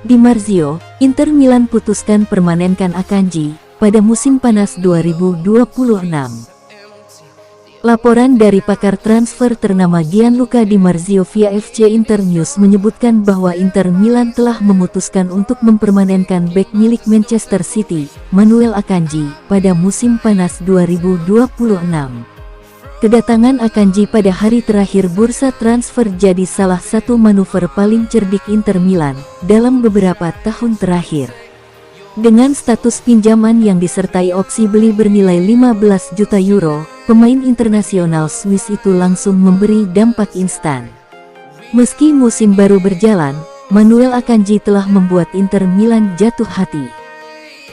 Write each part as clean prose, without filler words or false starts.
Di Marzio, Inter Milan putuskan permanenkan Akanji pada musim panas 2026. Laporan dari pakar transfer ternama Gianluca Di Marzio via FC Internews menyebutkan bahwa Inter Milan telah memutuskan untuk mempermanenkan bek milik Manchester City, Manuel Akanji, pada musim panas 2026. Kedatangan Akanji pada hari terakhir bursa transfer jadi salah satu manuver paling cerdik Inter Milan dalam beberapa tahun terakhir. Dengan status pinjaman yang disertai opsi beli bernilai 15 juta euro, pemain internasional Swiss itu langsung memberi dampak instan. Meski musim baru berjalan, Manuel Akanji telah membuat Inter Milan jatuh hati.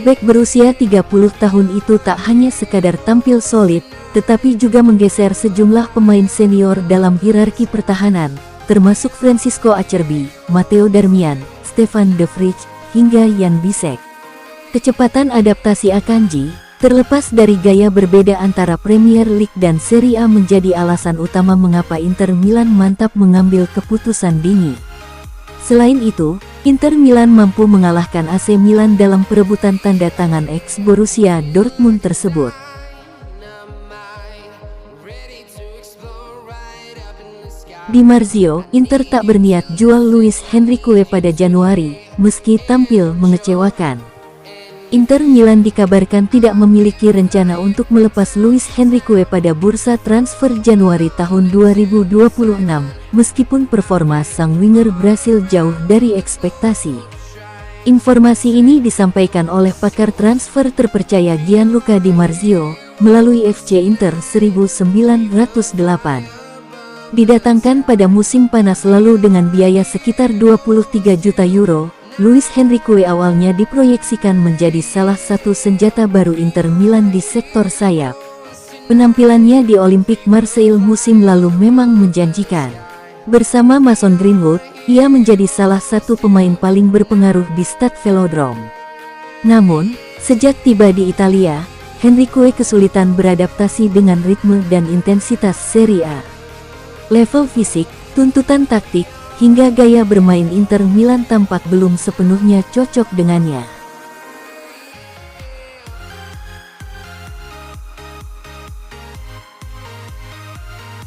Bek berusia 30 tahun itu tak hanya sekadar tampil solid, tetapi juga menggeser sejumlah pemain senior dalam hierarki pertahanan, termasuk Francisco Acerbi, Matteo Darmian, Stefan de Vrij, hingga Jan Bisek. Kecepatan adaptasi Akanji, terlepas dari gaya berbeda antara Premier League dan Serie A, menjadi alasan utama mengapa Inter Milan mantap mengambil keputusan dini. Selain itu, Inter Milan mampu mengalahkan AC Milan dalam perebutan tanda tangan ex Borussia Dortmund tersebut. Di Marzio, Inter tak berniat jual Luis Henrique pada Januari, meski tampil mengecewakan. Inter Milan dikabarkan tidak memiliki rencana untuk melepas Luis Henrique pada bursa transfer Januari tahun 2026, meskipun performa sang winger Brasil jauh dari ekspektasi. Informasi ini disampaikan oleh pakar transfer terpercaya Gianluca Di Marzio, melalui FC Inter 1908. Didatangkan pada musim panas lalu dengan biaya sekitar 23 juta euro, Luis Henrique awalnya diproyeksikan menjadi salah satu senjata baru Inter Milan di sektor sayap. Penampilannya di Olympique Marseille musim lalu memang menjanjikan. Bersama Mason Greenwood, ia menjadi salah satu pemain paling berpengaruh di Stade Velodrome. Namun, sejak tiba di Italia, Henrique kesulitan beradaptasi dengan ritme dan intensitas Serie A. Level fisik, tuntutan taktik, hingga gaya bermain Inter Milan tampak belum sepenuhnya cocok dengannya.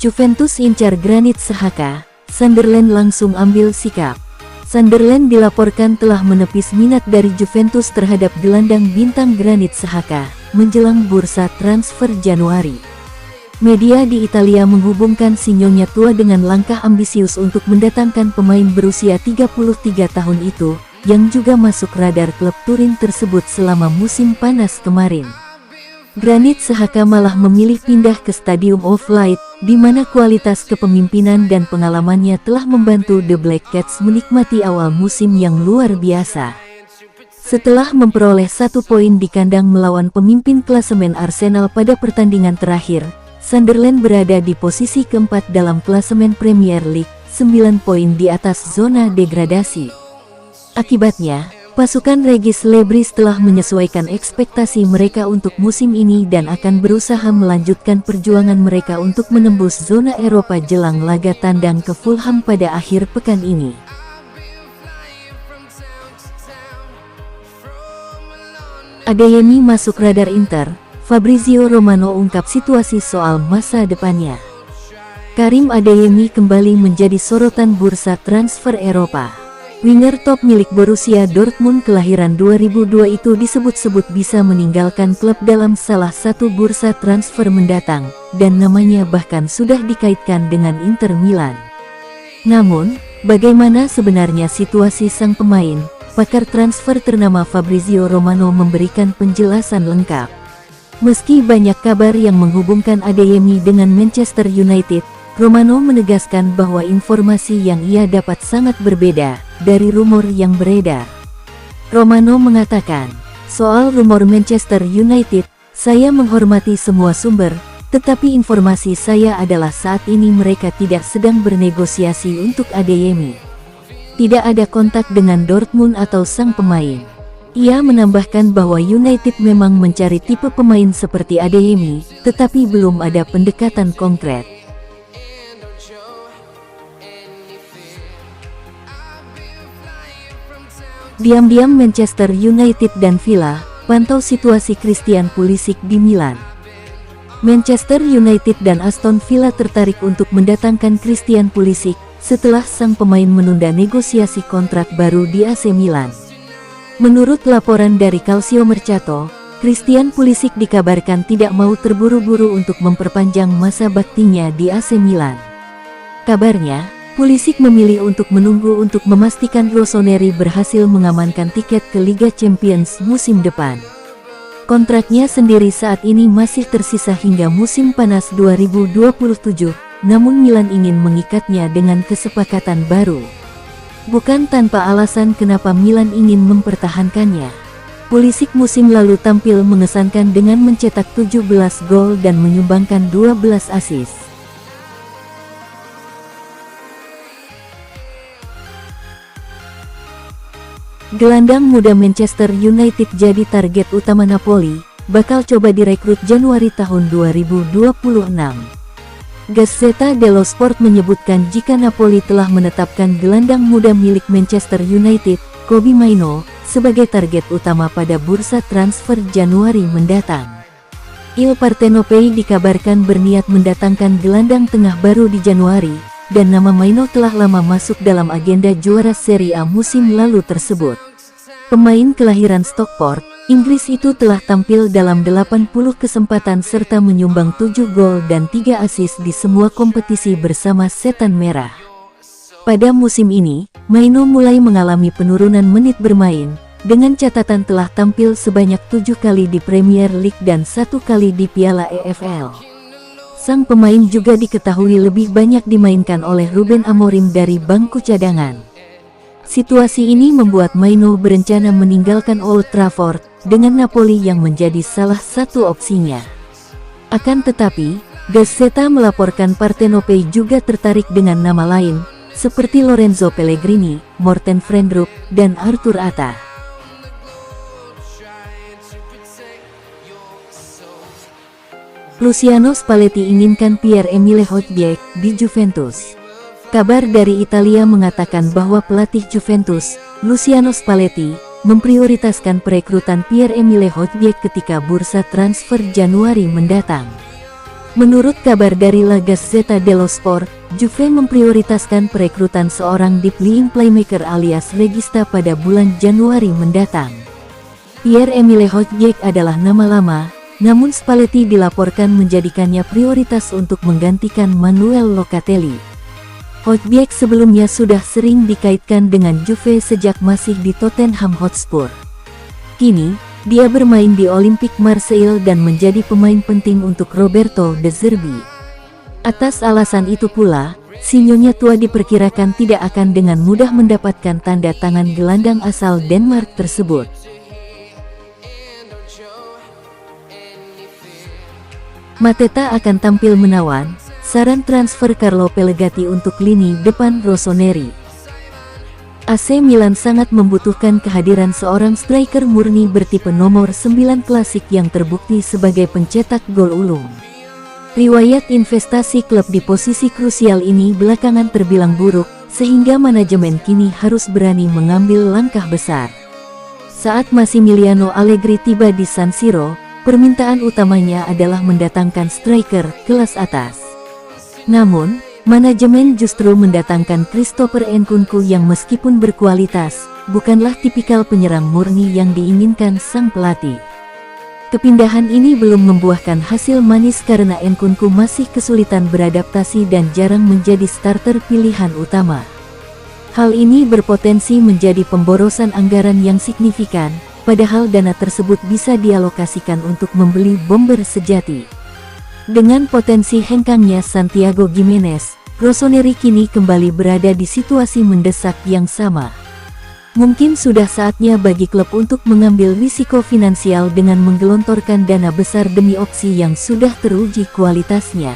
Juventus incar Granit Xhaka, Sunderland langsung ambil sikap. Sunderland dilaporkan telah menepis minat dari Juventus terhadap gelandang bintang Granit Xhaka menjelang bursa transfer Januari. Media di Italia menghubungkan si nyonya tua dengan langkah ambisius untuk mendatangkan pemain berusia 33 tahun itu, yang juga masuk radar klub Turin tersebut selama musim panas kemarin. Granit Xhaka malah memilih pindah ke Stadium of Light, di mana kualitas kepemimpinan dan pengalamannya telah membantu The Black Cats menikmati awal musim yang luar biasa. Setelah memperoleh 1 poin di kandang melawan pemimpin klasemen Arsenal pada pertandingan terakhir, Sunderland berada di posisi keempat dalam klasemen Premier League, 9 poin di atas zona degradasi. Akibatnya, pasukan Regis Lebris telah menyesuaikan ekspektasi mereka untuk musim ini dan akan berusaha melanjutkan perjuangan mereka untuk menembus zona Eropa jelang laga tandang ke Fulham pada akhir pekan ini. Adeyemi masuk radar Inter. Fabrizio Romano ungkap situasi soal masa depannya. Karim Adeyemi kembali menjadi sorotan bursa transfer Eropa. Winger top milik Borussia Dortmund kelahiran 2002 itu disebut-sebut bisa meninggalkan klub dalam salah satu bursa transfer mendatang, dan namanya bahkan sudah dikaitkan dengan Inter Milan. Namun, bagaimana sebenarnya situasi sang pemain? Pakar transfer ternama Fabrizio Romano memberikan penjelasan lengkap. Meski banyak kabar yang menghubungkan Adeyemi dengan Manchester United, Romano menegaskan bahwa informasi yang ia dapat sangat berbeda dari rumor yang beredar. Romano mengatakan, soal rumor Manchester United, saya menghormati semua sumber, tetapi informasi saya adalah saat ini mereka tidak sedang bernegosiasi untuk Adeyemi. Tidak ada kontak dengan Dortmund atau sang pemain. Ia menambahkan bahwa United memang mencari tipe pemain seperti Adeyemi, tetapi belum ada pendekatan konkret. Diam-diam Manchester United dan Villa pantau situasi Christian Pulisic di Milan. Manchester United dan Aston Villa tertarik untuk mendatangkan Christian Pulisic setelah sang pemain menunda negosiasi kontrak baru di AC Milan. Menurut laporan dari Calcio Mercato, Christian Pulisic dikabarkan tidak mau terburu-buru untuk memperpanjang masa baktinya di AC Milan. Kabarnya, Pulisic memilih untuk menunggu untuk memastikan Rossoneri berhasil mengamankan tiket ke Liga Champions musim depan. Kontraknya sendiri saat ini masih tersisa hingga musim panas 2027, namun Milan ingin mengikatnya dengan kesepakatan baru. Bukan tanpa alasan kenapa Milan ingin mempertahankannya. Pulisic musim lalu tampil mengesankan dengan mencetak 17 gol dan menyumbangkan 12 assist. Gelandang muda Manchester United jadi target utama Napoli, bakal coba direkrut Januari tahun 2026. Gazzetta dello Sport menyebutkan jika Napoli telah menetapkan gelandang muda milik Manchester United, Kobbie Mainoo, sebagai target utama pada bursa transfer Januari mendatang. Il Partenopei dikabarkan berniat mendatangkan gelandang tengah baru di Januari, dan nama Mainoo telah lama masuk dalam agenda juara Serie A musim lalu tersebut. Pemain kelahiran Stockport, Inggris itu telah tampil dalam 80 kesempatan serta menyumbang 7 gol dan 3 assist di semua kompetisi bersama Setan Merah. Pada musim ini, Mainoo mulai mengalami penurunan menit bermain, dengan catatan telah tampil sebanyak 7 kali di Premier League dan 1 kali di Piala EFL. Sang pemain juga diketahui lebih banyak dimainkan oleh Ruben Amorim dari bangku cadangan. Situasi ini membuat Mainoo berencana meninggalkan Old Trafford, dengan Napoli yang menjadi salah satu opsinya. Akan tetapi, Gazzetta melaporkan Partenopei juga tertarik dengan nama lain, seperti Lorenzo Pellegrini, Morten Friendrup, dan Arthur Atta. Luciano Spalletti inginkan Pierre-Emile Hojbjerg di Juventus. Kabar dari Italia mengatakan bahwa pelatih Juventus, Luciano Spalletti, memprioritaskan perekrutan Pierre-Emile Hojbjerg ketika bursa transfer Januari mendatang. Menurut kabar dari La Gazzetta dello Sport, Juve memprioritaskan perekrutan seorang deep lying playmaker alias regista pada bulan Januari mendatang. Pierre-Emile Hojbjerg adalah nama lama, namun Spalletti dilaporkan menjadikannya prioritas untuk menggantikan Manuel Locatelli. Hojbjerg sebelumnya sudah sering dikaitkan dengan Juve sejak masih di Tottenham Hotspur. Kini, dia bermain di Olympique Marseille dan menjadi pemain penting untuk Roberto De Zerbi. Atas alasan itu pula, si Nyonya tua diperkirakan tidak akan dengan mudah mendapatkan tanda tangan gelandang asal Denmark tersebut. Mateta akan tampil menawan, saran transfer Carlo Pellegatti untuk lini depan Rossoneri. AC Milan sangat membutuhkan kehadiran seorang striker murni bertipe nomor 9 klasik yang terbukti sebagai pencetak gol ulung. Riwayat investasi klub di posisi krusial ini belakangan terbilang buruk, sehingga manajemen kini harus berani mengambil langkah besar. Saat Massimiliano Allegri tiba di San Siro, permintaan utamanya adalah mendatangkan striker kelas atas. Namun, manajemen justru mendatangkan Christopher Nkunku yang meskipun berkualitas, bukanlah tipikal penyerang murni yang diinginkan sang pelatih. Kepindahan ini belum membuahkan hasil manis karena Nkunku masih kesulitan beradaptasi dan jarang menjadi starter pilihan utama. Hal ini berpotensi menjadi pemborosan anggaran yang signifikan, padahal dana tersebut bisa dialokasikan untuk membeli bomber sejati. Dengan potensi hengkangnya Santiago Gimenez, Rossoneri kini kembali berada di situasi mendesak yang sama. Mungkin sudah saatnya bagi klub untuk mengambil risiko finansial dengan menggelontorkan dana besar demi opsi yang sudah teruji kualitasnya.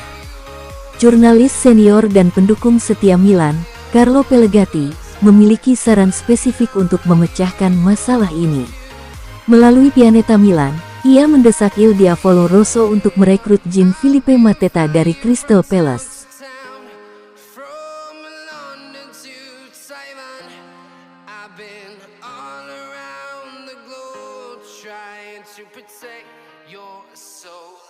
Jurnalis senior dan pendukung setia Milan, Carlo Pellegatti, memiliki saran spesifik untuk memecahkan masalah ini. Melalui Pianeta Milan, ia mendesak Il Diavolo Rosso untuk merekrut Gianfilippo Mateta dari Crystal Palace. I've been all around the globe trying to protect your soul.